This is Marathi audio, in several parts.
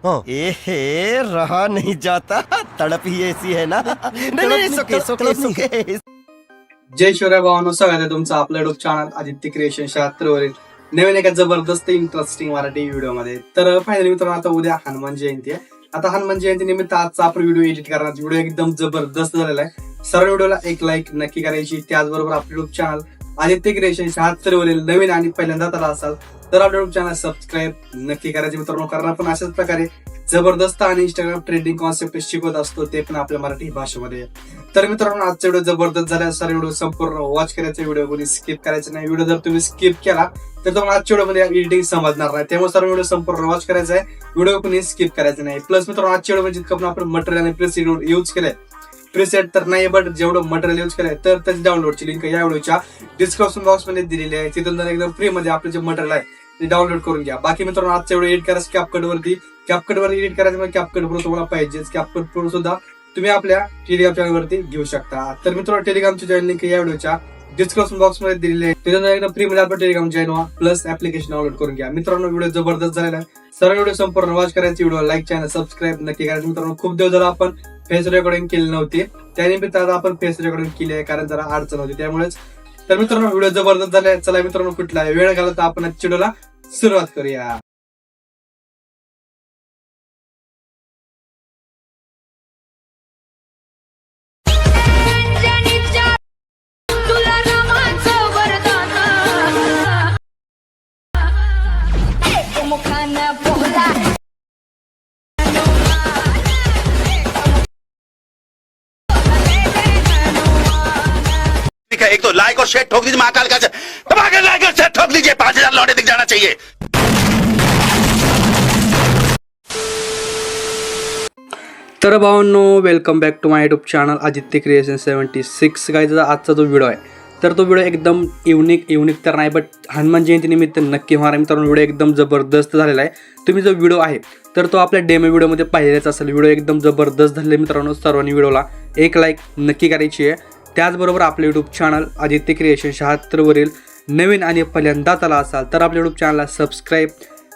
हाँ। ए रहा नहीं जाता, तड़प ही ऐसी है ना। नहीं नहीं, सुके सुके सुके। जय शिवराय भावांनो, स्वागत आहे तुमचं आपलं युट्यूब चॅनल आदित्य क्रिएशन 76 वरील नवीन एका जबरदस्त इंटरेस्टिंग मराठी व्हिडिओ मध्ये. तर फायनली मित्रांनो, आता उद्या हनुमान जयंती आहे. आता हनुमान जयंती निमित्त आजचा आपण व्हिडिओ एडिट करणार. व्हिडिओ एकदम जबरदस्त झालेला आहे. सर्व व्हिडिओला एक लाईक नक्की करायची. त्याचबरोबर आपलं युट्यूब चॅनल आदित्य क्रिएशन 76 वरील नवीन आणि पहिल्यांदा आला असाल तर आपलं युट्यूब चॅनल सबस्क्राईब नक्की करायचे मित्रांनो. कारण आपण अशाच प्रकारे जबरदस्त आणि इंस्टाग्राम ट्रेंडिंग कॉन्सेप्ट शिकवत असतो, ते पण आपल्या मराठी भाषेमध्ये. तर मित्रांनो, आजचा व्हिडिओ जबरदस्त झाला. सर्व व्हिडिओ संपूर्ण वॉच करायचा, व्हिडिओ कोणी स्किप करायचं नाही. व्हिडिओ जर तुम्ही स्किप केला तर तुम्हाला आजच्या व्हिडिओ मध्ये एडिटिंग समजणार नाही. त्यामुळे सर्व व्हिडिओ संपूर्ण वॉच करायचा आहे, व्हिडिओ कोणी स्किप करायचं नाही. प्लस मित्रांनो, आजच्या व्हिडिओ जितकं पण आपण मटेरियल आणि प्रीसेट यूज केलंय, प्रीसेट तर नाही बट जेवढं मटेरियल यूज केलंय तर त्याची डाउनलोडची लिंक या व्हिडिओच्या डिस्क्रिप्शन बॉक्स मध्ये दिलेली आहे. तिथून जर एकदम फ्री मध्ये आपलं जे मटेरियल आहे ते डाउनलोड करून घ्या. बाकी मित्रांनो, आजच्या व्हिडिओ एडिट करायचं CapCut वरती. CapCut वर एडिट करायचं म्हणजे CapCut प्रो तुम्हाला पाहिजेच. CapCut प्रो सुद्धा तुम्ही आपल्या टेलिग्राम चॅनल वरती घेऊ शकता. तर मित्रांनो, टेलिग्रामची जॉईन लिंक या व्हिडिओच्या डिस्क्रिप्शन बॉक्स मध्ये दिलेली आहे. तिथून एकदम फ्री मध्ये आपलं टेलिग्राम जॉईन व्हा, प्लस ऍप्लिकेशन डाउनलोड करून घ्या. मित्रांनो, व्हिडिओ जबरदस्त झालेला आहे. सर्व व्हिडिओ संपूर्ण वॉच करायची, व्हिडिओ लाईक, चॅनल सबस्क्राईब नक्की करायचं. मित्रांनो, खूप दिवस झाला आपण फेस रेकॉर्डिंग केली नव्हती, त्यानिमित्त आता आपण फेस रेकॉर्डिंग केली आहे, कारण जरा अडचण होती त्यामुळेच. तर मित्रांनो, व्हिडिओ जबरदस्त झालाय. चला मित्रांनो, कुठला वेळ घालत आपण आजच्या व्हिडिओला सुरुवात करूया. एक तो लाइक और शेयर ठोक दीजिए, महाकाल का दबाकर लाइक और शेयर ठोक दीजिए. 5000 लौटे दिख जाना चाहिए. तर भावांनो, welcome back to my YouTube channel Aditya creation 76 गाईचा आजचा जो व्हिडिओ आहे, तर तो व्हिडिओ एकदम युनिक तर नाही बट हनुमान जयंती निमित्त नक्की होणार मित्रांनो. व्हिडिओ एकदम जबरदस्त झालेला आहे. तुम्ही जो व्हिडिओ आहे तर तो आपल्या डेमो व्हिडिओमध्ये पाहिलेलाच असेल. व्हिडिओ एकदम जबरदस्त झाले मित्रांनो. सर्वांनी व्हिडिओला एक लाईक नक्की करायची आहे. त्याचबरोबर आपलं यूट्यूब चॅनल आदित्य क्रिएशन 76 वरील नवीन आणि पहिल्यांदाच आला असाल तर आपल्या यूट्यूब चॅनलला सबस्क्राईब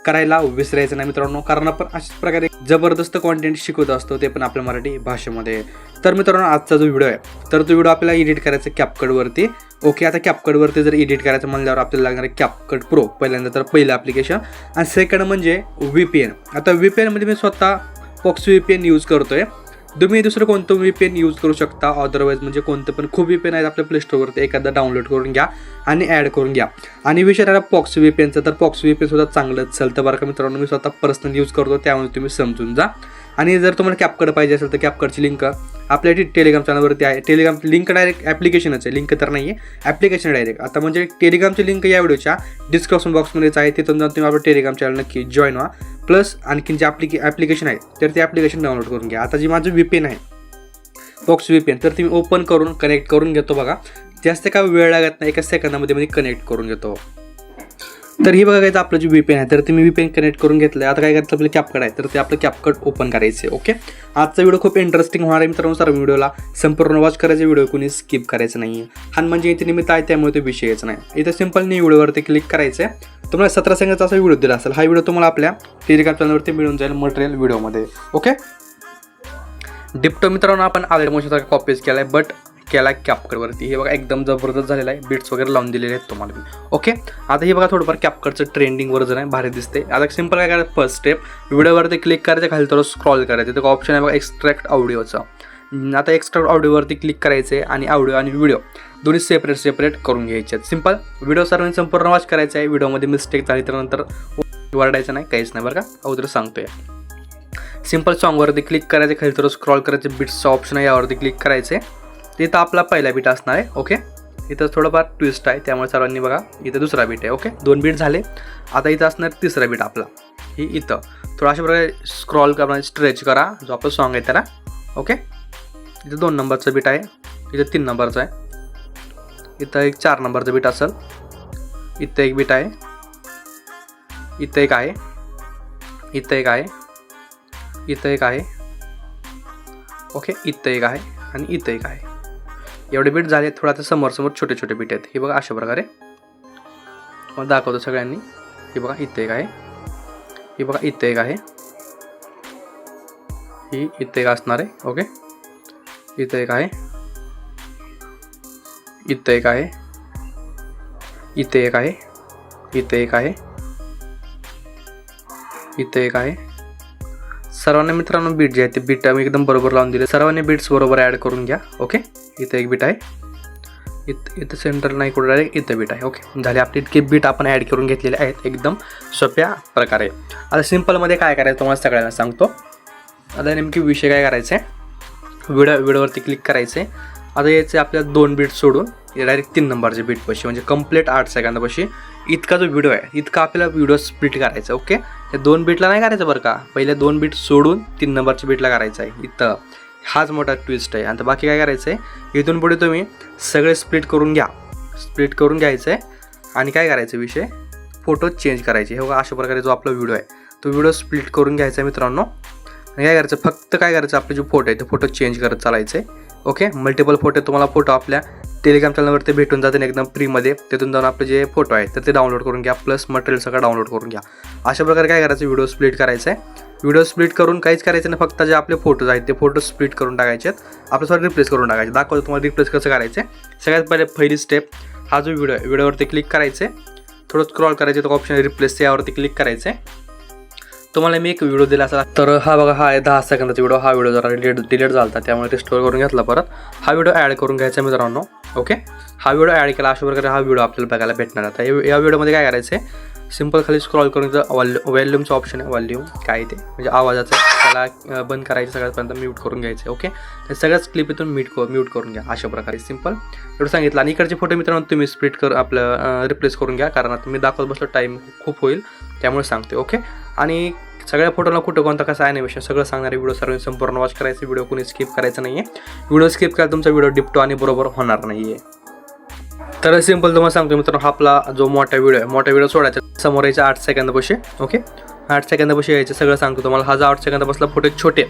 करायला विसरायचं नाही मित्रांनो. कारण आपण अशाच प्रकारे जबरदस्त कॉन्टेंट शिकवत असतो, ते पण आपल्या मराठी भाषेमध्ये. तर मित्रांनो, आजचा जो व्हिडिओ आहे तर तो व्हिडिओ आपल्याला एडिट करायचा CapCut वरती. ओके, आता CapCut वरती जर एडिट करायचं म्हणल्यावर आपल्याला लागणार आहे CapCut प्रो पहिल्यांदा, तर पहिलं ॲप्लिकेशन. आणि सेकंड म्हणजे VPN. आता VPN मध्ये मी स्वतः पॉक्स VPN यूज करतोय. तुम्ही दुसरं कोणतं VPN यूज करू शकता. अदरवाईज म्हणजे कोणतं पण खूप VPN आहेत आपल्या प्ले स्टोअरवरती, एखादा डाउनलोड करून घ्या आणि ॲड करून घ्या. आणि विषय राहिला पॉक्स VPNचा, तर पॉक्स VPN सुद्धा चांगलंच चालतं बरं का मित्रांनो. मी स्वतः पर्सनल यूज करतो, त्यामुळे तुम्ही समजून जा. आणि जर तुम्हाला CapCut पाहिजे असेल तर CapCutची लिंक आपल्या टेलिग्राम चॅनलवरती आहे. टेलिग्राम लिंक डायरेक्ट ॲप्लिकेशनच आहे, लिंक तर नाही आहे, ॲप्लिकेशन डायरेक्ट. आता म्हणजे टेलिग्रामची लिंक या व्हिडिओच्या डिस्क्रिप्शन बॉक्समध्येच आहे. तिथून जाऊन तुम्ही आपलं टेलिग्राम चॅनल नक्की जॉईन व्हा. प्लस आणखीन जे ॲप्लिकेशन आहे तर ते ॲप्लिकेशन डाउनलोड करून घ्या. आता जे माझं VPN आहे पॉक्स VPN, तर तुम्ही ओपन करून कनेक्ट करून घेतो बघा. जास्त काय वेळ लागत नाही, एका सेकंदामध्ये मी कनेक्ट करून घेतो. तर ही बघा काय आपलं जे VPN आहे तर तुम्ही VPN कनेक्ट करून घेतलं. आता काय करायचं, आपलं CapCut आहे तर ते आपलं CapCut ओपन करायचं. ओके, आजचा व्हिडिओ खूप इंटरेस्टिंग होणार आहे मित्रांनो. सर्व व्हिडिओला संपूर्ण वॉच करायचं, व्हिडिओ कोणी स्किप करायचं नाही. हनुमान जयंती निमित्त आहे त्यामुळे तो विषयच नाही. इथं सिंपल न्यू व्हिडिओवरती क्लिक करायचं आहे. तुम्हाला 17 सेकंदाचा असा व्हिडिओ दिला असेल. हा व्हिडिओ तुम्हाला आपल्या टेलिग्राम चॅनलवरती मिळून जाईल मटेरियल व्हिडिओमध्ये. ओके, डिप्टो मित्रांनो आपण आलेल्या मोशनसारखा कॉपीज केला आहे, बट केला CapCut वरती. हे बघा एकदम जबरदस्त झालेला आहे. बीट्स वगैरे लावून दिलेले आहेत तुम्हाला मी. ओके, आता हे बघा थोडंफार CapCutचं ट्रेंडिंग वर्जन आहे, भारी दिसते. आता सिंपल काय करायचं, फर्स्ट स्टेप व्हिडिओवरती क्लिक करायचं, खाली थोडं स्क्रॉल करायचं, तर ऑप्शन आहे बघा एक्स्ट्रॅक्ट ऑडिओचं. आता एक्स्ट्रॅक्ट ऑडिओवरती क्लिक करायचे आणि ऑडिओ आणि व्हिडिओ दोन्ही सेपरेट करून घ्यायचे आहेत. सिंपल व्हिडिओ सर्वांनी संपूर्ण वॉच करायचा आहे. व्हिडिओमध्ये मिस्टेक झाली तर नंतर वरडायचं नाही, काहीच नाही बरं का, अगोदर सांगतोय. सिंपल सॉन्गवरती क्लिक करायचे, खाली थोडं स्क्रॉल करायचे, बीट्सचा ऑप्शन आहे यावरती क्लिक करायचे. तिथं आपला पहिला बीट असणार आहे. ओके, इथं थोडंफार ट्विस्ट आहे त्यामुळे सर्वांनी बघा इथं दुसरा बीट आहे. ओके, 2 बीट झाले. आता इथं असणार तिसरा बीट आपला. ही इथं थोडा अशा प्रकारे स्क्रॉल करा, स्ट्रेच करा जो आपला सॉन्ग आहे त्याला. ओके, इथं 2 नंबरचं बीट आहे, इथं 3 नंबरचं आहे, इथं एक 4 नंबरचं बीट असेल, इथं एक बीट आहे, इथं एक आहे, इथं एक आहे, इथं एक आहे. ओके, इथं एक आहे आणि इथं एक आहे. एवढे बीट झाले. थोडा आता समोर छोटे बीट आहेत. हे बघा अशा प्रकारे मला दाखवतो सगळ्यांनी. हे बघा इथं एक आहे, हे बघा इथं एक आहे, ही इथे एक असणार आहे. ओके, इथे एक आहे, इथे एक आहे, इथे एक आहे, इथे एक आहे, इथे एक आहे. सर्वांना मित्रांनो बीट जे आहे ते बीट आम्ही एकदम बरोबर लावून दिले. सर्वांनी बीट्स बरोबर ॲड करून घ्या. ओके, इथे एक बीट आहे, इथं सेंटर नाही कुठं डायरेक्ट इथं बीट आहे. ओके, झाले आपले इतके बीट आपण ॲड करून घेतलेले आहेत एकदम सोप्या प्रकारे. आता सिम्पलमध्ये काय करायचं तुम्हाला सगळ्यांना सांगतो. आता नेमकी विषय काय करायचं आहे, व्हिडिओवरती क्लिक करायचं आहे. आता याचे आपल्याला 2 बीट सोडून डायरेक्ट 3 नंबरचे बीटपाशी म्हणजे कंप्लीट 8 सेकंदापाशी इतका जो व्हिडिओ आहे इतका आपल्याला व्हिडिओ स्प्लिट करायचा. ओके, या 2 बीटला नाही करायचं बरं का, पहिले 2 बीट सोडून 3 नंबरच्या बीटला करायचं आहे. इथं हाच मोठा ट्विस्ट आहे. आता बाकी काय करायचं आहे, इथून पुढे तुम्ही सगळे स्प्लिट करून घ्या. स्प्लिट करून घ्यायचं आहे आणि काय करायचं विषय, फोटो चेंज करायचे. हे बघा अशा प्रकारे जो आपला व्हिडिओ आहे तो व्हिडिओ स्प्लिट करून घ्यायचा आहे मित्रांनो. आणि काय करायचं, फक्त काय करायचं, आपले जे फोटो आहे ते फोटो चेंज करत चालायचे. ओके, मल्टिपल फोटो तुम्हाला फोटो आपल्या टेलिग्राम चॅनलवरती भेटून जाते एकदम फ्रीमध्ये. तिथून जाऊन आपले जे फोटो आहेत तर ते डाउनलोड करून घ्या, प्लस मटेरियल सगळं डाउनलोड करून घ्या. अशा प्रकारे काय करायचं, व्हिडिओ स्प्लिट करायचं आहे. व्हिडिओ स्प्लिट करून काहीच करायचं नाही, फक्त जे आपले फोटोज आहेत ते फोटो स्प्लिट करून टाकायचे आहेत. आपल्यासोबत रिप्लेस करून टाकायचे. दाखवतो तुम्हाला रिप्लेस कसं करायचं आहे. सगळ्यात पहिली स्टेप, हा जो व्हिडिओ आहे व्हिडिओवरती क्लिक करायचं आहे, थोडं स्क्रॉल करायचं, तो ऑप्शन रिप्लेस यावरती क्लिक करायचं आहे. तुम्हाला मी एक व्हिडिओ दिला असा, तर हा बघा हा आहे 10 सेकंदाचा व्हिडिओ. हा व्हिडिओ जरा डिलीट झाला होता त्यामुळे रिस्टोर करून घेतला परत. हा व्हिडिओ ॲड करून घ्यायचा मित्रांनो. ओके, हा व्हिडिओ ॲड केला अशा प्रकारे हा व्हिडिओ आपल्याला बघायला भेटणार. आता या व्हिडिओमध्ये काय करायचं आहे, सिंपल खाली स्क्रॉल करून व्हॉल्यूमचं ऑप्शन आहे, व्हॉल्यूम काय ते म्हणजे आवाजाचं, त्याला बंद करायचं, सगळ्यात म्यूट करून घ्यायचं. ओके, तर सगळ्याच क्लिप इथून म्यूट करून घ्या अशा प्रकारे. सिंपल एवढं सांगितलं. आणि इकडचे फोटो मित्रांनो तुम्ही स्प्लिट आपलं रिप्लेस करून घ्या, कारण आता मी दाखवत बसलो टाईम खूप होईल त्यामुळे सांगते. ओके, आणि सगळ्या फोटोला कुठं कोणता कसं ॲनिमेशन सगळं सांगणारे व्हिडिओ सर्व संपूर्ण वॉच करायचं. व्हिडिओ कोणी स्किप करायचं नाही आहे. व्हिडिओ स्किप केला तुमचा व्हिडिओ डिप्टो आणि बरोबर होणार नाही आहे. तर सिंपल तुम्हाला सांगतो मित्रांनो, हा आपला जो मोठा व्हिडिओ सोडायचा, समोर यायचा 8 सेकंदापाशी. ओके, 8 सेकंदापाशी यायचं सगळं सांगतो तुम्हाला. हा जो 8 सेकंदापासला फोटो छोटे,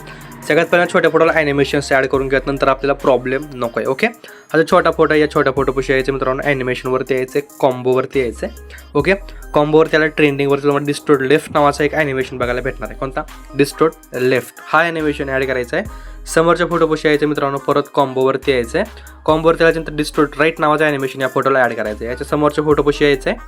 सगळ्यात पहिला छोट्या फोटोला ॲनिमेशन्स ॲड करून घ्या, नंतर आपल्याला प्रॉब्लेम नको आहे. ओके, हा जो छोटा फोटो आहे, या छोट्या फोटोपाशी यायचं मित्रांनो, ॲनिमेशनवरती यायचं, कॉम्बोवरती यायचं. ओके, कॉम्बोवर त्याला ट्रेंडिंगवरती तुम्हाला डिस्टोर्ट लेफ्ट नावाचा एक ॲनिमेशन बघायला भेटणार आहे. कोणता, डिस्टोर्ट लेफ्ट, हा ॲनिमेशन ॲड करायचा आहे. समोरच्या फोटोपाशी यायचं मित्रांनो, परत कॉम्बोवरती यायचं आहे. कॉम्बोवरती याच्यानंतर डिस्टोर्ट राईट नावाचं ॲनिमेशन या फोटोला ॲड करायचं आहे. याच्या समोरच्या फोटोपाशी यायचं आहे,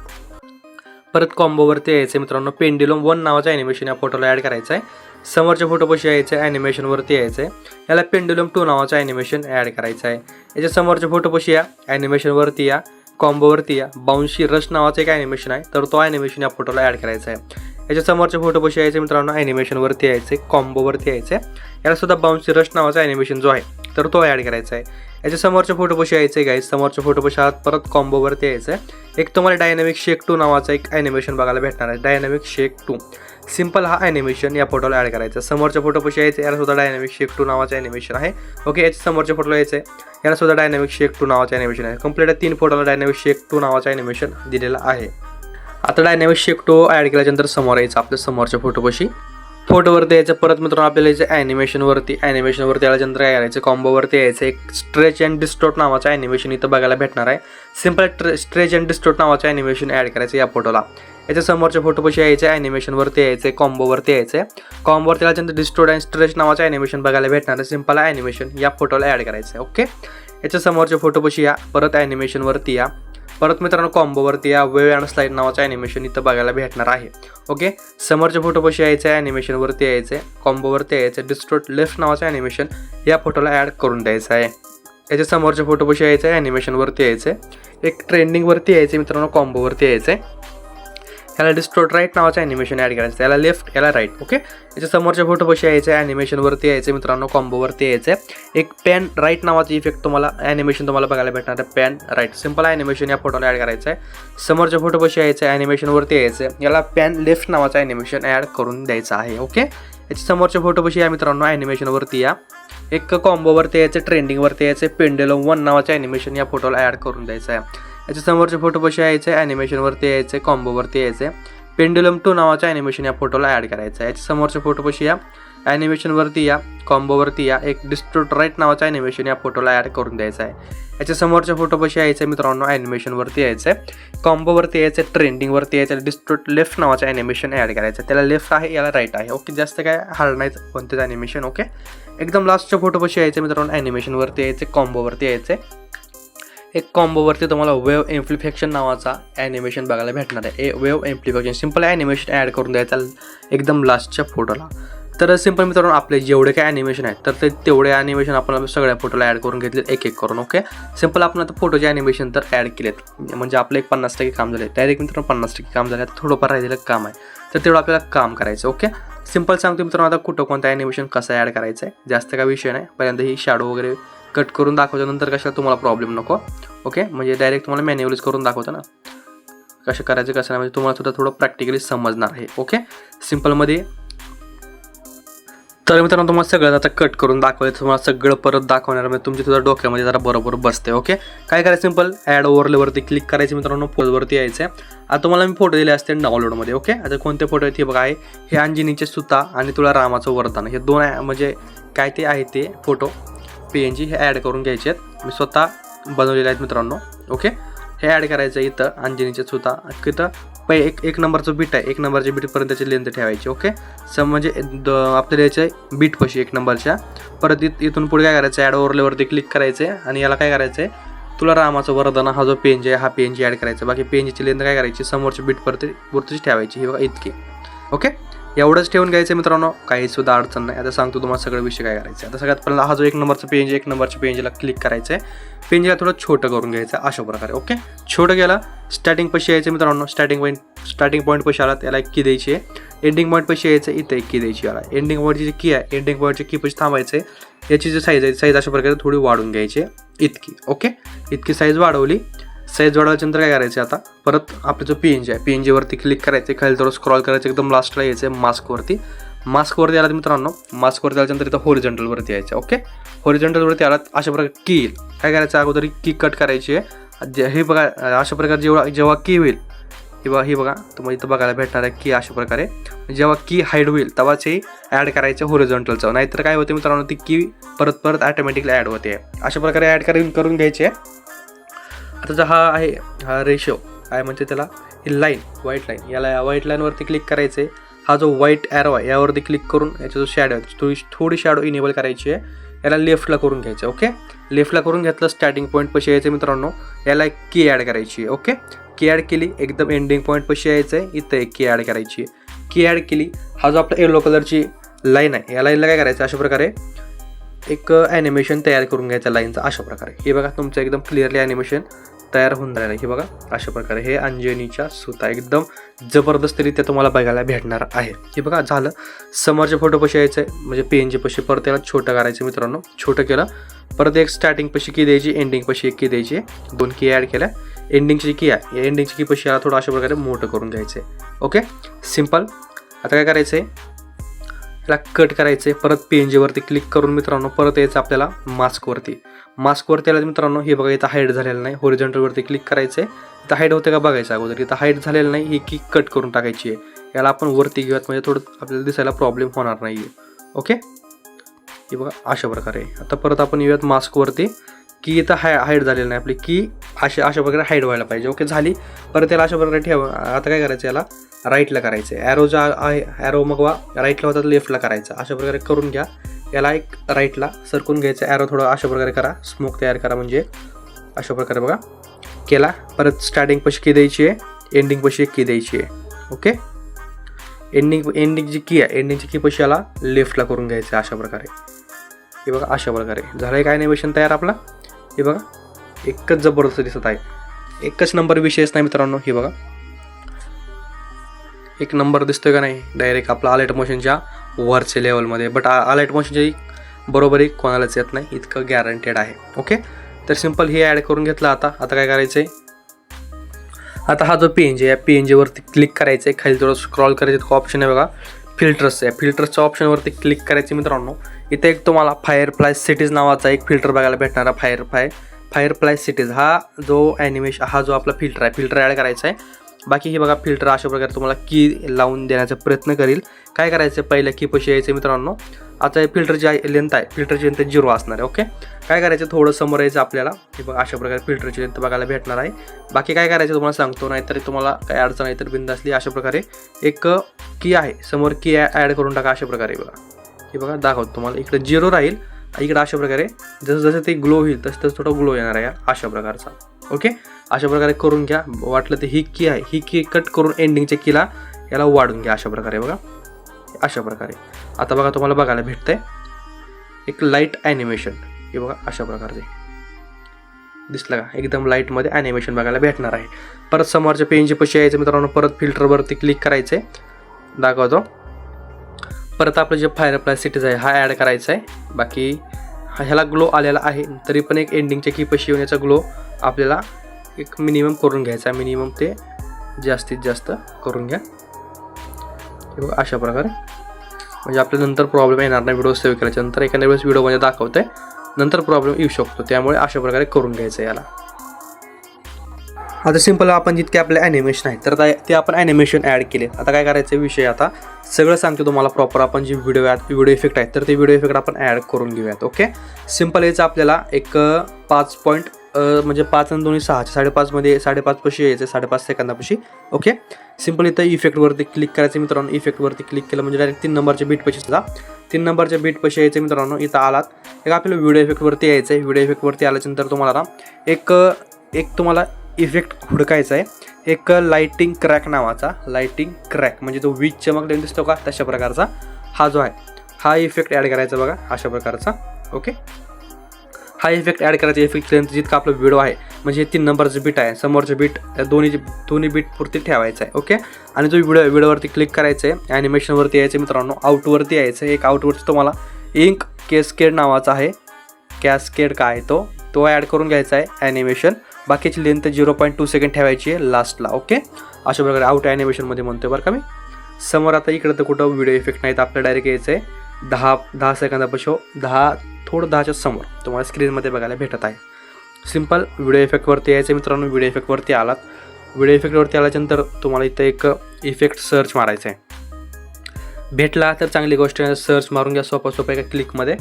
परत कॉम्बोवरती यायचं आहे मित्रांनो, पेंड्युलम 1 नावाचं ॲनिमेशन या फोटोला ॲड करायचं आहे. समोरच्या फोटोपाशी यायचं आहे, ॲनिमेशनवरती यायचं आहे, याला पेंड्युलम 2 नावाचं ॲनिमेशन ॲड करायचं आहे. याच्या समोरच्या फोटोपाशी या, ॲनिमेशनवरती या, कॉम्बोवरती या, बाउन्सी रश नावाचं एक ॲनिमेशन आहे, तर तो ॲनिमेशन या फोटोला ॲड करायचा आहे. याच्या समोरच्या फोटोपाशी यायचं मित्रांनो, ॲनिमेशनवरती यायचं आहे, कॉम्बोवरती यायचं आहे, याला सुद्धा बाउन्सी रश नावाचा ॲनिमेशन जो आहे तर तो ॲड करायचा आहे. याच्या समोरच्या फोटोपाशी यायचं आहे गाईज, समोरच्या फोटोपाशी परत कॉम्बोवरती यायचं आहे. एक तुम्हाला डायनॅमिक शेक 2 नावाचा एक ॲनिमेशन बघायला भेटणार आहे, डायनॅमिक शेक 2. सिंपल हा ॲनिमेशन या फोटोला ॲड करायचा. समोरच्या फोटोपाशी यायचं, याला सुद्धा डायनॅमिक शेक 2 नावाचं ॲनिमेशन आहे. ओके, याच्या समोरच्या फोटोला यायचं आहे, याला सुद्धा डायनॅमिक शेक 2 नावाचं ॲनिमेशन आहे. कंप्लीट 3 फोटोला डायनॅमिक शेक 2 नावाचं ॲनिमेशन दिलेलं आहे. आता डायनॅमिक शेक 2 ॲड केल्यानंतर समोर यायचं आपल्या समोरच्या फोटोपाशी, फोटोवरती यायचं. परत मित्रांनो आपल्याला यायचं ॲनिमेशनवरती याच्यानंतर काय करायचं, कॉम्बोवरती यायचं. एक स्ट्रेच अँड डिस्टोर्ट नावाचं ॲनिमेशन इथं बघायला भेटणार आहे. सिंपल स्ट्रेच अँड डिस्टोर्ट नावाचं ॲनिमेशन ॲड करायचं या फोटोला. याच्या समोरच्या फोटोपाशी यायचं, ॲनिमेशनवरती यायचं, कॉम्बोवरती यायचं. कॉम्बोवरती याच्यानंतर डिस्टोर्ट अँड स्ट्रेच नावाचं ॲनिमेशन बघायला भेटणार आहे. सिंपल ॲनिमेशन या फोटोला ॲड करायचं आहे. ओके, याच्या समोरच्या फोटोपाशी या, परत ॲनिमेशनवरती या, परत मित्रांनो कॉम्बोवरती या, वेव अँड स्लाईड नावाचं ॲनिमेशन इथं बघायला भेटणार आहे. ओके, समोरच्या फोटोपाशी यायचं, ॲनिमेशनवरती यायचं, कॉम्बोवरती यायचं, डिस्टोर्ट लेफ्ट नावाचं ॲनिमेशन या फोटोला ॲड करून द्यायचं आहे. याच्या समोरच्या फोटोपाशी यायचं, ॲनिमेशनवरती यायचं, एक ट्रेंडिंगवरती यायचं मित्रांनो, कॉम्बोवरती यायचं, याला डिस्टोर्ट राईट नावाचं ॲनिमेशन ॲड करायचं, याला लेफ्ट याला राईट. ओके, याच्या समोरच्या फोटोपाशी यायचं, ॲनिमेशनवरती यायचं मित्रांनो, कॉम्बोवरती यायचं, एक पॅन राईट नावाचं इफेक्ट तुम्हाला ॲनिमेशन तुम्हाला बघायला भेटणार आहे, पॅन राईट. सिंपल ॲनिमेशन या फोटोला ॲड करायचं आहे. समोरच्या फोटोपाशी यायचं, ॲनिमेशनवरती यायचं, याला पॅन लेफ्ट नावाचं ॲनिमेशन ॲड करून द्यायचं आहे. ओके, याच्या समोरच्या फोटोपाशी या मित्रांनो, ॲनिमेशनवरती या, एक कॉम्बोवरती यायचं, ट्रेंडिंगवरती यायचं, पेंड्युलम 1 नावाचं ॲनिमेशन या फोटोला ॲड करून द्यायचं आहे. याच्या समोरच्या फोटोपाशी यायचं, ॲनिमेशनवरती यायचं, कॉम्बोवरती यायचं, पेंड्युलम 2 नावाचं ॲनिमेशन या फोटोला ॲड करायचं आहे. याच्या समोरच्या फोटोपाशी या, ॲनिमेशनवरती या, कॉम्बोवरती या, एक डिस्टोर्ट राईट नावाचं ॲनिमेशन या फोटोला ॲड करून द्यायचं आहे. याच्या समोरच्या फोटोपाशी यायचं आहे मित्रांनो, ॲनिमेशनवरती यायचं आहे, कॉम्बोवरती यायचं आहे, ट्रेंडिंगवरती यायचं आहे, डिस्टोर्ट लेफ्ट नावाचं ॲनिमेशन ॲड करायचं आहे. त्याला लेफ्ट आहे, याला राईट आहे. ओके, जास्त काय हार्ड नाही कोणतेच ॲनिमेशन. ओके, एकदम लास्टच्या फोटोपाशी यायचं मित्रांनो, ॲनिमेशनवरती यायचं, कॉम्बोवरती यायचं आहे. एक कॉम्बोवरती तुम्हाला वेव्ह एम्प्लिफिकेशन नावाचा ॲनिमेशन बघायला भेटणार आहे. Wave amplification simple animation add करून द्यायचं एकदम लास्टच्या फोटोला. तर सिम्पल मित्रांनो, आपले जेवढे काय ॲनिमेशन आहेत तर ते तेवढे ॲनिमेशन आपण सगळ्या फोटोला ॲड करून घेतले एक एक करून. ओके, सिम्पल आपण आता फोटोचे ॲनिमेशन तर ॲड केलेत, म्हणजे आपलं एक 50% काम झाले. डायरेक्ट मित्रांनो 50% काम झालं, थोडंफार राहिलेलं काम आहे, तर तेवढं आपल्याला काम करायचं. ओके, सिम्पल सांगतो मित्रांनो, आता कुठं कोणतं ॲनिमेशन कसं ॲड करायचं आहे, जास्त काय विषय नाही. पहिल्यांदा ही शॅडो वगैरे कट करून दाखवतो, नंतर कशाला तुम्हाला प्रॉब्लेम नको. ओके, म्हणजे डायरेक्ट तुम्हाला मॅन्युअलीच करून दाखवतो ना कसं करायचं कसं नाही, म्हणजे तुम्हाला सुद्धा थोडं प्रॅक्टिकली समजणार आहे. ओके, सिम्पलमध्ये तर मित्रांनो तुम्हाला सगळं आता कट करून दाखवायचं, तुम्हाला सगळं परत दाखवणार, म्हणजे तुमच्या तुझ्या डोक्यामध्ये जरा बरोबर बसते. ओके, काय करायचं, सिम्पल ॲड ओव्हरलेवरती क्लिक करायचं मित्रांनो, फोटोवरती यायचं आहे. आता तुम्हाला मी फोटो दिले असते डाउनलोडमध्ये. ओके, आता कोणते फोटो आहेत हे बघा, आहे हे अंजनीचे सुता आणि तुला रामाचं वरदान, हे दोन म्हणजे काय ते आहे ते फोटो PNG हे ॲड करून घ्यायचे आहेत. मी स्वतः बनवलेले आहेत मित्रांनो. ओके, हे ॲड करायचं आहे इथं अंजनीचे सुता. इथं एक नंबरचं बीट आहे, 1 नंबरच्या बीटपर्यंत त्याची लेंथ ठेवायची. ओके, म्हणजे आपल्याला याच्या बीटपाशी 1 नंबरच्या. परत इथून पुढे काय करायचं, ॲड ओव्हरलेवरती क्लिक करायचं आहे आणि याला काय करायचं आहे, तुला रामाचं वरदान हा जो PNG आहे हा PNG ॲड करायचा. बाकी PNGची लेंथ काय करायची, समोरच्या बीटवरतीच ठेवायची. हे बघा इतकी. ओके, एवढंच ठेवून घ्यायचं मित्रांनो, काही सुद्धा अडचण नाही. आता सांगतो तुम्हाला सगळं विषय काय करायचं. आता सगळ्यात पहिला हा जो 1 नंबरचा PNG, 1 नंबरच्या PNGला क्लिक करायचं आहे. PNGला थोडं छोटं करून घ्यायचं अशा प्रकारे. ओके, छोटं गेला, स्टार्टिंग पशी यायचं मित्रांनो, स्टार्टिंग पॉईंट पशी आला त्याला एक की द्यायची आहे. एंडिंग पॉईंट पशी यायचं, इथं एक की द्यायची. याला एंडिंग पॉईंटची जी की आहे, एंडिंग पॉईंटची की पशी थांबायचं आहे. याची जी साईज आहे, साईज अशा प्रकारे थोडी वाढून घ्यायची इतकी. ओके, इतकी साईज वाढवली. साईज वाढवल्यानंतर काय करायचं, आता परत आपलं जो PNG आहे PNGवरती क्लिक करायचं, खाली थोडं स्क्रॉल करायचं, एकदम लास्टला यायचं आहे मास्कवरती आला मित्रांनो. मास्कवरती आल्यानंतर इथं होरिझॉन्टलवरती यायचं. ओके, होरिझॉन्टलवरती आला अशा प्रकारे की येईल. काय करायचं, अगोदर की कट करायची आहे. हे बघा अशा प्रकारे जेव्हा की होईल, ही बघा तुम्हाला इथं बघायला भेटणार आहे की अशा प्रकारे जेव्हा की हाईड होईल तेव्हाच हे ॲड करायचं होरिझॉन्टलचं. नाहीतर काय होते मित्रांनो, ती की परत ऑटोमॅटिकली ॲड होते. अशा प्रकारे ॲड करून घ्यायची आहे. आता जो हा आहे हा रेशो काय म्हणते त्याला, ही लाईन व्हाईट लाईन, याला व्हाईट लाईनवरती क्लिक करायचं आहे. हा जो व्हाईट ॲरो आहे यावरती क्लिक करून याचा जो शॅडो आहे थोडी शॅडो इनेबल करायची आहे. याला लेफ्टला करून घ्यायचं. ओके, लेफ्टला करून घेतलं, स्टार्टिंग पॉईंट पशी यायचं मित्रांनो, याला एक की ॲड करायची आहे. ओके, की ॲड केली, एकदम एंडिंग पॉईंट पशी यायचं आहे, इथं एक की ॲड करायची आहे. की ॲड केली, हा जो आपला येलो कलरची लाईन आहे या लाईनला काय करायचं, अशा प्रकारे एक ॲनिमेशन तयार करून घ्यायचं लाईनचं अशा प्रकारे. हे बघा तुमचं एकदम क्लिअरली ॲनिमेशन तयार होऊन राहिलं. हे बघा अशा प्रकारे हे अंजनीच्या सुता एकदम जबरदस्तरित्या तुम्हाला बघायला भेटणार आहे. हे बघा झालं. समोरच्या फोटो पशी यायचं आहे, म्हणजे PNG पशी परत त्याला छोटं करायचं मित्रांनो. छोटं केलं, परत एक स्टार्टिंग पशी की द्यायची, एंडिंग पशी एक की द्यायची, 2 की ॲड केल्या. एंडिंगची की आहे, या एंडिंगची की पशी याला थोडं अशा प्रकारे मोठं करून घ्यायचं आहे. Okay, simple. आता काय करायचं आहे, याला कट करायचं आहे. परत PNGवरती क्लिक करून मित्रांनो परत यायचं आपल्याला मास्कवरती आलं मित्रांनो. हे बघा इथं हाईड झालेलं नाही, होरिझॉन्टलवरती क्लिक करायचं आहे. इथं हाईड होते का बघायचं अगोदर. इथं हाईड झालेलं नाही, ही की कट करून टाकायची आहे. याला आपण वरती घेऊयात, म्हणजे थोडं आपल्याला दिसायला प्रॉब्लेम होणार नाही आहे. ओके, हे बघा अशा प्रकारे. आता परत आपण येऊयात मास्कवरती, की इथं हाईड झालेलं नाही आपली की अशा प्रकारे हाईड व्हायला पाहिजे. ओके, झाली. परत याला अशा प्रकारे ठेवा. आता काय करायचं, याला राईटला करायचं आहे. ॲरो जो आहे ॲरो मग राईटला होता लेफ्टला करायचा. अशा प्रकारे करून घ्या. याला एक राईटला सरकून घ्यायचं, ॲरो थोडं अशा प्रकारे करा, स्मोक तयार करा, म्हणजे अशा प्रकारे बघा केला. परत स्टार्टिंग पशी की द्यायची आहे, एंडिंग पशी एक की द्यायची आहे. ओके, एंडिंग जी की आहे, एंडिंगची की पशी याला लेफ्टला करून घ्यायचं अशा प्रकारे. हे बघा अशा प्रकारे झालं एक ॲनिमेशन तयार आपला. हे बघा एकच जबरदस्त दिसत आहे, एकच नंबर विषयच नाही मित्रांनो. हे बघा एक नंबर दिसतोय का नाही, डायरेक्ट आपला अलर्ट मोशनच्या वरच्या लेवलमध्ये. बट अलर्ट मोशनची बरोबरी कोणालाच येत नाही, इतकं गॅरंटेड आहे. ओके, तर सिम्पल हे ॲड करून घेतलं. आता काय करायचं आहे, आता हा जो PNG आहे PNGवरती क्लिक करायचं आहे. खाली थोडं स्क्रॉल करायचं, ऑप्शन आहे बघा फिल्टर्स आहे. फिल्टर्सच्या ऑप्शनवरती क्लिक करायचे मित्रांनो. इथे एक तुम्हाला फायरफ्लाय सिटीज नावाचा एक फिल्टर बघायला भेटणारा. फायरफ्लाय सिटीज हा जो ॲनिमेशन, हा जो आपला फिल्टर ॲड करायचा आहे. बाकी हे बघा फिल्टर अशा प्रकारे तुम्हाला की लावून देण्याचा प्रयत्न करील. काय करायचं, पहिल्या की पशी यायचं मित्रांनो. आता फिल्टरची लेंथ आहे, फिल्टरची लेंथ 0 असणार आहे. ओके, काय करायचं, थोडं समोर यायचं आपल्याला. हे बघा अशा प्रकारे फिल्टरची लेंथ बघायला भेटणार आहे. बाकी काय करायचं तुम्हाला सांगतो, नाहीतर तुम्हाला काय अडचण आहे तर बिंद असली अशा प्रकारे एक की आहे समोर, की ॲड करून टाका अशा प्रकारे. बघा हे बघा दाखवतो तुम्हाला, इकडे 0 राहील, इकडे अशा प्रकारे जसं जसं ते ग्लो होईल तसं तसं थोडं ग्लो येणार आहे अशा प्रकारचा. ओके, अशा प्रकारे करून घ्या. वाटलं तर ही की आहे, ही की कट करून एंडिंगच्या कीला याला वाढून घ्या अशा प्रकारे. बघा अशा प्रकारे. आता बघा तुम्हाला बघायला भेटतंय एक लाईट ॲनिमेशन. हे बघा अशा प्रकारचे दिसलं का, एकदम लाईटमध्ये ॲनिमेशन बघायला भेटणार आहे. परत समोरच्या पेनची पशी यायचं मित्रांनो, परत फिल्टरवरती क्लिक करायचं आहे, दाखवतो. परत आपलं जे फायरप्लास सिटीज आहे हा ॲड करायचा आहे. बाकी ह्याला ग्लो आलेला आहे, तरी पण एक एंडिंगच्या की पशी येण्याचा ग्लो आपल्याला एक मिनिमम करून घ्यायचा आहे. मिनिमम ते जास्तीत जास्त करून घ्या. हे बघा अशा प्रकारे, म्हणजे आपल्या नंतर प्रॉब्लेम येणार नाही. व्हिडिओ सेव्ह केल्याच्या नंतर एखाद्या वेळेस व्हिडिओमध्ये दाखवतंय, नंतर प्रॉब्लेम येऊ शकतो, त्यामुळे अशा प्रकारे करून घ्यायचं याला. आता सिंपल आपण जितके आपले ॲनिमेशन आहे तर ते आपण ॲनिमेशन ॲड केले. आता काय करायचं विषय, आता सगळं सांगतो तुम्हाला प्रॉपर. आपण जे व्हिडिओ इफेक्ट आहेत तर ते व्हिडिओ इफेक्ट आपण ॲड करून घेऊयात. ओके, सिंपल याचं आपल्याला एक 5 पॉईंट म्हणजे 5 आणि 2 6 5.5मध्ये 5.5 पशी यायचं, 5.5 सेकंदापाशी. ओके, सिंपल इथं इफेक्टवरती क्लिक करायचं मित्रांनो. इफेक्टवरती क्लिक केलं म्हणजे डायरेक्ट 3 नंबरच्या बीट पशी सुद्धा 3 नंबरच्या बीट पशी यायचं मित्रांनो. इथं आलात एक आपल्याला व्हिडिओ इफेक्टवरती यायचं आहे. व्हिडिओ इफेक्टवरती आल्याच्यानंतर तुम्हाला एक तुम्हाला इफेक्ट हुडकायचा आहे, एक लाइटिंग क्रॅक नावाचा. लाइटिंग क्रॅक म्हणजे तो वीज चमकलेला दिसतो का, तशा प्रकारचा हा जो आहे हा इफेक्ट ॲड करायचा. बघा अशा प्रकारचा. ओके, हा इफेक्ट ॲड करायचा. इफेक्ट लेंथ जितका आपला व्हिडिओ आहे म्हणजे 3 नंबरचं बीट आहे, समोरचं बीट दोन्ही बीट पुरती ठेवायचं आहे. ओके, आणि जो व्हिडिओवरती क्लिक करायचं आहे, ॲनिमेशनवरती यायचं मित्रांनो. आउटवरती यायचं, एक आउटवरती तुम्हाला इंक कॅस्केड नावाचा आहे. कॅस्केड काय तो ॲड करून घ्यायचा आहे ॲनिमेशन. बाकीची लेंथ 0.2 सेकंड ठेवायची आहे लास्टला. ओके, अशा प्रकारे आउट ॲनिमेशनमध्ये म्हणतोय बरं का मी. समोर आता इकडं तर कुठं व्हिडिओ इफेक्ट नाही, तर आपल्याला डायरेक्ट यायचं आहे 10 सेकंदापासून 10च्या समोर तुम्हाला स्क्रीनमध्ये बघायला भेटत आहे. सिंपल व्हिडिओ इफेक्टवरती यायचं मित्रांनो. व्हिडिओ इफेक्टवरती आलात, व्हिडिओ इफेक्टवरती आल्याच्यानंतर तुम्हाला इथं एक इफेक्ट सर्च मारायचं आहे. भेटला तर चांगली गोष्ट आहे, सर्च मारून घ्या सोपा एका क्लिकमध्ये.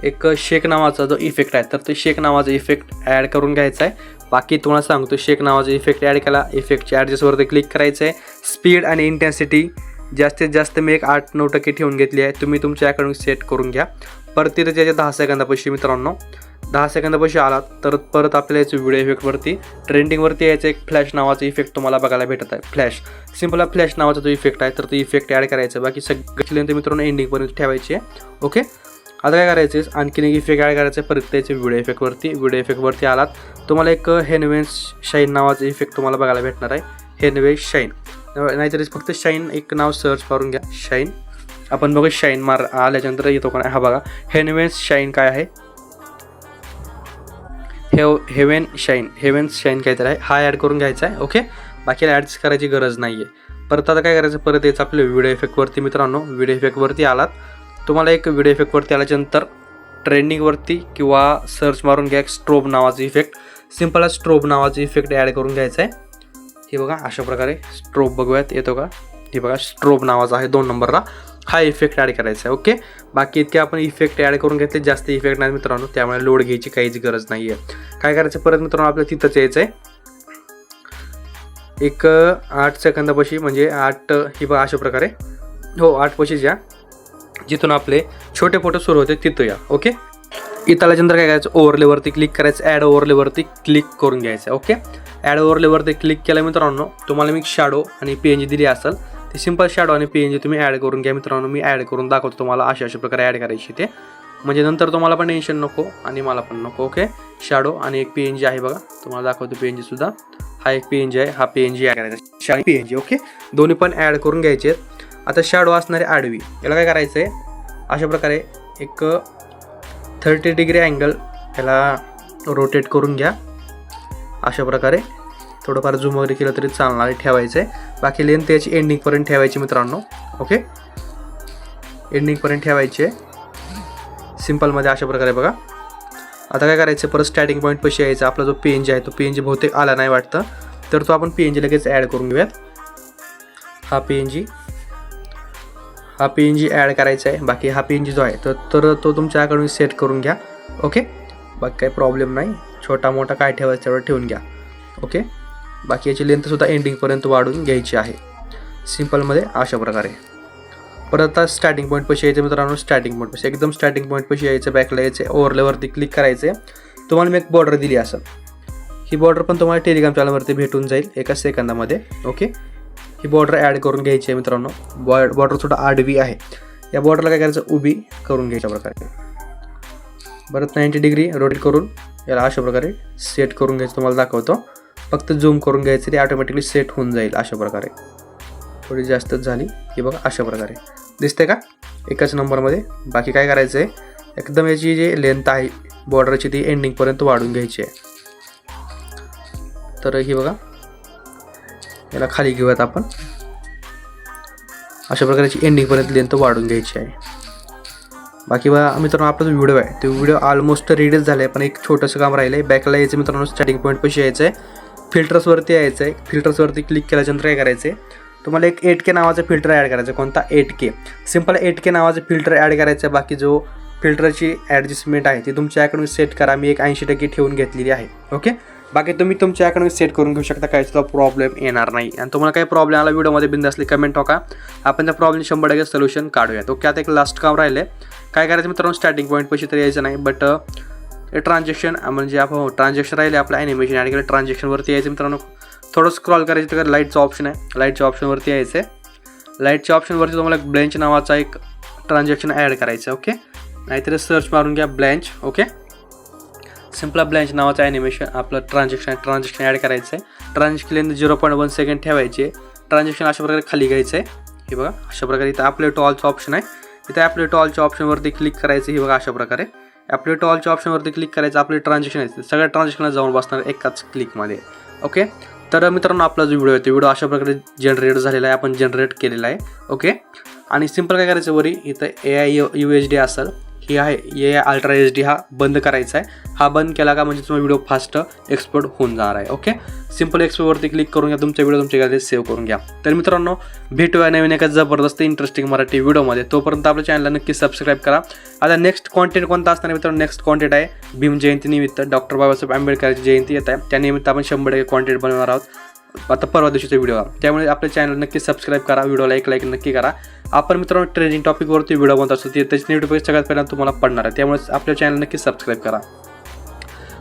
एक शेक नावाचा जो इफेक्ट आहे तर ते शेक नावाचा इफेक्ट ॲड करून घ्यायचा आहे. बाकी तुम्हाला सांगतो, शेक नावाचा इफेक्ट ॲड केला, इफेक्टच्या ॲडजस्टवरती क्लिक करायचं आहे. स्पीड आणि इंटेन्सिटी जास्तीत जास्त मी एक 8-9% ठेवून घेतली आहे, तुम्ही तुमच्या अकॉर्डिंग सेट करून घ्या. परत तिथे त्याच्या 10 सेकंदापाशी मित्रांनो 10 सेकंदापाशी आलात तर परत आपल्याला याचं व्हिडिओ इफेक्टवरती ट्रेंडिंगवरती यायचं एक फ्लॅश नावाचा इफेक्ट तुम्हाला बघायला भेटत आहे. फ्लॅश, सिंपल फ्लॅश नावाचा जो इफेक्ट आहे तर तो इफेक्ट ॲड करायचा. बाकी सगळ्याची लेंथ मित्रांनो एंडिंगपर्यंत ठेवायची आहे. ओके, आता काय करायचं, आणखीन एक इफेक्ट ॲड करायचं आहे परत त्याचे व्हिडिओ इफेक्टवरती आलात तुम्हाला एक हेनवेन्स शाईन नावाचा इफेक्ट तुम्हाला बघायला भेटणार आहे. हेनवेन्स शाईन, नाहीतरी फक्त शाईन एक नाव सर्च मारून घ्या. शाईन आपण बघू, शाईन मार आल्याच्यानंतर येतो का नाही. हा बघा हेनवेन्स शाईन काय आहे, हेवेन्स शाईन काहीतरी आहे, हा ॲड करून घ्यायचा आहे. ओके, बाकीला ॲडच करायची गरज नाही आहे. परत आता काय करायचं, परत यायचं आपल्या व्हिडिओ इफेक्टवरती मित्रांनो. व्हिडिओ इफेक्टवरती आलात तुम्हाला एक व्हिडिओ इफेक्टवरती आल्याच्यानंतर ट्रेंडिंगवरती किंवा सर्च मारून घ्या एक स्ट्रोब नावाचा इफेक्ट. सिंपल स्ट्रोब नावाचा इफेक्ट ॲड करून घ्यायचा आहे. हे बघा अशा प्रकारे स्ट्रोब बघूयात येतो का. हे बघा स्ट्रोब नावाचा आहे 2 नंबरला, हा इफेक्ट ॲड करायचा आहे. ओके, बाकी इतके आपण इफेक्ट ॲड करून घेतले, जास्त इफेक्ट नाही मित्रांनो, त्यामुळे लोड घ्यायची काहीच गरज नाही आहे. काय करायचं परत मित्रांनो, आपल्याला तिथंच यायचं आहे एक 8 सेकंदापाशी म्हणजे 8. ही बघा अशा प्रकारे, हो 8 पाशीच या, जिथून आपले छोटे फोटो सुरू होते तिथं या. ओके, इथं आल्याच्यानंतर काय करायचं, ओव्हरलेवरती क्लिक करायचं, ॲड ओव्हरलेवरती क्लिक करून घ्यायचं. ओके, ॲड ओव्हरलेवरती क्लिक केलं मित्रांनो, तुम्हाला मी शॅडो आणि PNG दिली असेल, ते सिंपल शॅडो आणि PNG तुम्ही ॲड करून घ्या मित्रांनो. मी ॲड करून दाखवतो तुम्हाला अशा प्रकारे ॲड करायची ते, म्हणजे नंतर तुम्हाला पण टेन्शन नको आणि मला पण नको. ओके, शॅडो आणि एक PNG आहे बघा, तुम्हाला दाखवतो PNG सुद्धा. हा एक PNG आहे, हा PNG ॲड करायचा, शॅडो PNG. ओके, दोन्ही पण ॲड करून घ्यायचे आहेत. आता शॅडो असणारे आडवी, याला काय करायचं आहे, अशा प्रकारे एक 30 डिग्री अँगल याला रोटेट करून घ्या. अशा प्रकारे थोडंफार झूम वगैरे केलं तरी चालणार, ठेवायचं आहे. बाकी लेंथ त्याची एंडिंगपर्यंत ठेवायची मित्रांनो. ओके, एंडिंगपर्यंत ठेवायची आहे सिंपलमध्ये अशा प्रकारे. बघा आता काय करायचं, परत स्टार्टिंग पॉईंट पाशी यायचं. आपला जो PNG आहे तो PNG बहुतेक आला नाही वाटतं, तर तो आपण PNG लगेच ॲड करून घेऊयात. हा PNG ॲड करायचा आहे. बाकी हा PNG जो आहे तर तो तुमच्याकडून सेट करून घ्या. ओके, बाकी काही प्रॉब्लेम नाही. छोटा मोठा काय ठेवायचं तेवढं ठेवून घ्या. ओके, बाकी याची लेंथसुद्धा एंडिंगपर्यंत वाढून घ्यायची आहे सिम्पलमध्ये अशा प्रकारे. परत आता स्टार्टिंग पॉईंट पाशी यायचं मित्रांनो. स्टार्टिंग पॉईंट पाशी एकदम स्टार्टिंग पॉईंट पाशी यायचं, बॅकला यायचं, ओव्हरलेवरती क्लिक करायचं. तुम्हाला मी एक बॉर्डर दिली असं, ही बॉर्डर पण तुम्हाला टेलिग्राम चॅनलवरती भेटून जाईल एका सेकंदामध्ये. ओके, ही बॉर्डर ॲड करून घ्यायची आहे मित्रांनो. बॉर्डर थोडं आडवी आहे, या बॉर्डरला काय करायचं, उभी करून घ्यायच्या प्रकारे. परत 90 डिग्री रोटेट करून याला अशा प्रकारे सेट करून घ्यायचं. तुम्हाला दाखवतो, फक्त झूम करून घ्यायचं, ते ऑटोमॅटिकली सेट होऊन जाईल अशा प्रकारे. थोडी जास्तच झाली की बघा अशा प्रकारे दिसते का एकाच नंबरमध्ये. बाकी काय करायचं आहे, एकदम याची जी लेंथ आहे बॉर्डरची ती एंडिंगपर्यंत वाढून घ्यायची आहे. तर ही बघा, याला खाली घेऊयात आपण. अशा प्रकारची एंडिंगपर्यंत लेंथ वाढून घ्यायची आहे. बाकी बघा मित्रांनो, आपला जो व्हिडिओ आहे तो व्हिडिओ ऑलमोस्ट रेडीच झाला आहे, पण एक छोटंसं काम राहिलं आहे. बॅकला यायचं मित्रांनो, स्टार्टिंग पॉईंट पाशी यायचं आहे, फिल्टर्सवरती यायचं आहे. फिल्टर्सवरती क्लिक केल्यानंतर काय करायचं आहे, तुम्हाला एक 8K नावाचं फिल्टर ॲड करायचं आहे. कोणता 8K, सिम्पल 8K नावाचं फिल्टर ॲड करायचं आहे. बाकी जो फिल्टरची ॲडजस्टमेंट आहे ती तुमच्याकडून सेट करा. मी एक 80% ठेवून घेतलेली आहे. ओके, बाकी तुम्ही तुमच्याकडून सेट करून घेऊ शकता, काही सुद्धा प्रॉब्लेम येणार नाही. आणि तुम्हाला काही प्रॉब्लेम आला व्हिडिओमध्ये बिंदासली कमेंट टाका, आपण त्या प्रॉब्लेम 100% सोल्युशन काढूयात. ओके, आता एक लास्ट काम राहिले. काय करायचं मित्रांनो, स्टार्टिंग पॉईंट पाशी तर यायचं नाही, बट ट्रान्झॅक्शन म्हणजे आपण ट्रान्झॅक्शन राहिले आपलं ॲनिमेशन ॲड केलं. ट्रान्झॅक्शनवरती यायचं मित्रांनो, थोडं स्क्रॉल करायचं, तर लाईटचं ऑप्शन आहे, लाईटच्या ऑप्शनवरती यायचं आहे. लाईटच्या ऑप्शनवरती तुम्हाला ब्लँच नावाचा एक ट्रान्झॅक्शन ॲड करायचं. ओके, नाहीतर सर्च मारून घ्या ब्लँच. ओके, सिम्पल ब्लँच नावाचं ॲनिमेशन आपलं ट्रान्झॅक्शन ॲड करायचं आहे. ट्रान्झॅक्शन लेंथ 0.1 सेकंड ठेवायचे. ट्रान्झॅक्शन अशा प्रकारे खाली घ्यायचं आहे. हे बघा अशा प्रकारे इथं ॲप्लाय टू ऑलचं ऑप्शन आहे, इथं ॲप्लाय टू ऑलच्या ऑप्शनवरती क्लिक करायचं. हे बघा अशा प्रकारे ॲप्लाय टू ऑलच्या ऑप्शनवरती क्लिक करायचं. आपले ट्रान्झॅक्शन आहे सगळ्या ट्रान्झॅक्शनला जाऊन बसणार एकाच क्लिकमध्ये. ओके, तर मित्रांनो आपला जो व्हिडिओ आहे तो व्हिडिओ अशा प्रकारे जनरेट झालेला आहे, आपण जनरेट केलेला आहे. ओके, आणि सिम्पल काय करायचं, वरी इथं AI UHD असेल, ही आहे AI अल्ट्रा HD, हा बंद करायचा आहे. हा बंद केला का म्हणजे तुम्हाला व्हिडिओ फास्ट एक्सपोर्ट होऊन जाणार आहे. ओके, सिम्पल एक्सपोर्टवरती क्लिक करून घ्या, तुमचा व्हिडिओ तुमच्या गॅलरीत सेव्ह करून घ्या. तर मित्रांनो भेटूया नवीन एका जबरदस्त इंटरेस्टिंग मराठी व्हिडिओमध्ये. तोपर्यंत आपल्या चॅनलला नक्की सबस्क्राईब करा. आता नेक्स्ट कॉन्टेंट कोणता असणार मित्रांनो, नेक्स्ट कॉन्टेंट आहे भीम जयंतीनिमित्त, डॉक्टर बाबासाहेब आंबेडकरची जयंती येत आहे, त्यानिमित्त आपण 100% कॉन्टेंट बनवणार आहोत. आता परवा दिवशीचा व्हिडिओ आहे, त्यामुळे आपल्या चॅनल नक्की सबस्क्राईब करा, व्हिडिओला एक लाईक नक्की करा. आपण मित्रांनो ट्रेंडिंग टॉपिकवरती व्हिडिओ बनवत असतो, त्याची नोटिफिकेशन सगळ्यात पहिल्यांदा तुम्हाला पडणार आहे, त्यामुळे आपल्या चॅनल नक्की सबस्क्राईब करा.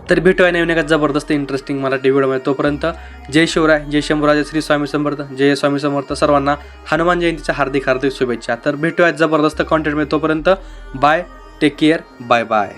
तर भेटूया नवीन एका जबरदस्त इंटरेस्टिंग मराठी व्हिडिओमध्ये. तोपर्यंत जय शिवराय, जय शंभूराजे, श्री स्वामी समर्थ, जय स्वामी समर्थ. सर्वांना हनुमान जयंतीच्या हार्दिक हार्दिक शुभेच्छा. तर भेटूया जबरदस्त कॉन्टेंटमध्ये. तोपर्यंत bye, take care, bye bye.